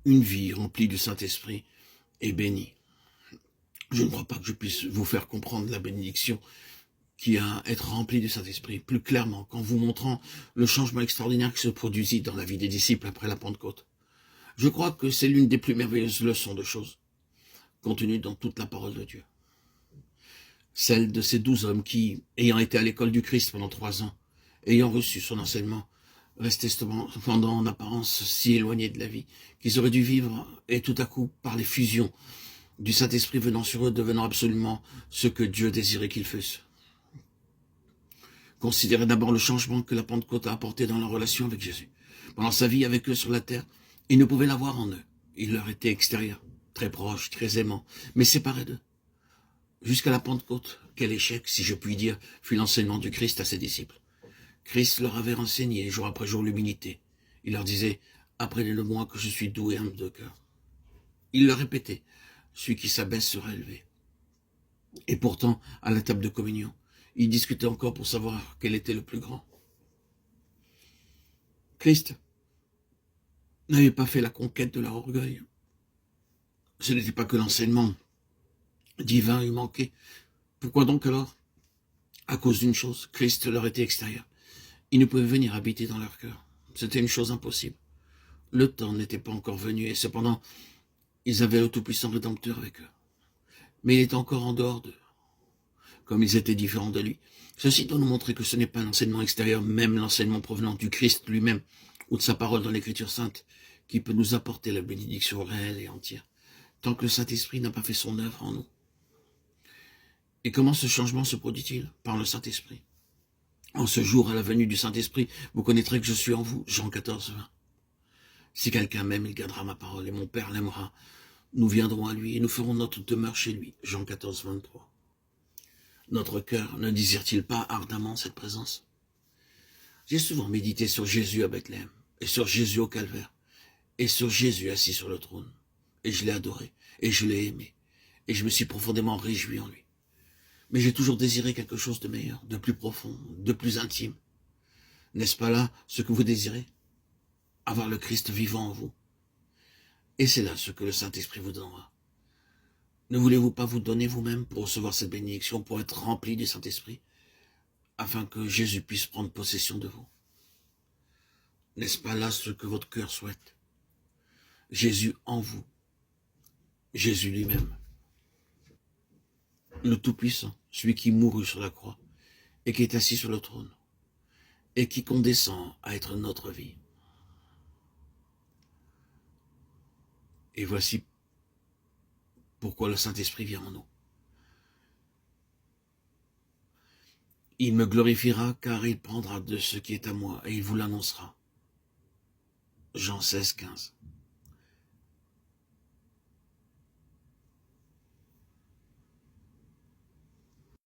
une vie remplie du Saint-Esprit est bénie. Je ne crois pas que je puisse vous faire comprendre la bénédiction qui a à être rempli du Saint-Esprit plus clairement qu'en vous montrant le changement extraordinaire qui se produisit dans la vie des disciples après la Pentecôte. Je crois que c'est l'une des plus merveilleuses leçons de choses contenues dans toute la parole de Dieu. Celle de ces 12 hommes qui, ayant été à l'école du Christ pendant 3 ans, ayant reçu son enseignement, restaient cependant en apparence si éloignés de la vie, qu'ils auraient dû vivre, et tout à coup, par les fusions du Saint-Esprit venant sur eux, devenant absolument ce que Dieu désirait qu'ils fussent. Considérez d'abord le changement que la Pentecôte a apporté dans leur relation avec Jésus. Pendant sa vie avec eux sur la terre, ils ne pouvaient l'avoir en eux. Il leur était extérieur, très proche, très aimant, mais séparé d'eux. Jusqu'à la Pentecôte, quel échec, si je puis dire, fut l'enseignement du Christ à ses disciples. Christ leur avait renseigné jour après jour l'humilité. Il leur disait « Apprenez de moi que je suis doux et humble de cœur ». Il leur répétait « Celui qui s'abaisse sera élevé ». Et pourtant, à la table de communion, ils discutaient encore pour savoir quel était le plus grand. Christ n'avait pas fait la conquête de leur orgueil. Ce n'était pas que l'enseignement divin lui manquait. Pourquoi donc alors? À cause d'une chose, Christ leur était extérieur. Il ne pouvait venir habiter dans leur cœur. C'était une chose impossible. Le temps n'était pas encore venu et cependant, ils avaient le tout-puissant Rédempteur avec eux. Mais il est encore en dehors d'eux, comme ils étaient différents de lui. Ceci doit nous montrer que ce n'est pas l'enseignement extérieur, même l'enseignement provenant du Christ lui-même, ou de sa parole dans l'Écriture sainte, qui peut nous apporter la bénédiction réelle et entière, tant que le Saint-Esprit n'a pas fait son œuvre en nous. Et comment ce changement se produit-il? Par le Saint-Esprit. En ce jour, à la venue du Saint-Esprit, vous connaîtrez que je suis en vous. Jean 14, 20. Si quelqu'un m'aime, il gardera ma parole, et mon Père l'aimera. Nous viendrons à lui, et nous ferons notre demeure chez lui. Jean 14, 23. Notre cœur ne désire-t-il pas ardemment cette présence? J'ai souvent médité sur Jésus à Bethléem, et sur Jésus au Calvaire, et sur Jésus assis sur le trône. Et je l'ai adoré, et je l'ai aimé, et je me suis profondément réjoui en lui. Mais j'ai toujours désiré quelque chose de meilleur, de plus profond, de plus intime. N'est-ce pas là ce que vous désirez? Avoir le Christ vivant en vous. Et c'est là ce que le Saint-Esprit vous donnera. Ne voulez-vous pas vous donner vous-même pour recevoir cette bénédiction, pour être rempli du Saint-Esprit, afin que Jésus puisse prendre possession de vous? N'est-ce pas là ce que votre cœur souhaite? Jésus en vous, Jésus lui-même, le Tout-Puissant, celui qui mourut sur la croix et qui est assis sur le trône et qui condescend à être notre vie. Et voici pourquoi le Saint-Esprit vient en nous. Il me glorifiera car il prendra de ce qui est à moi et il vous l'annoncera. Jean 16, 15.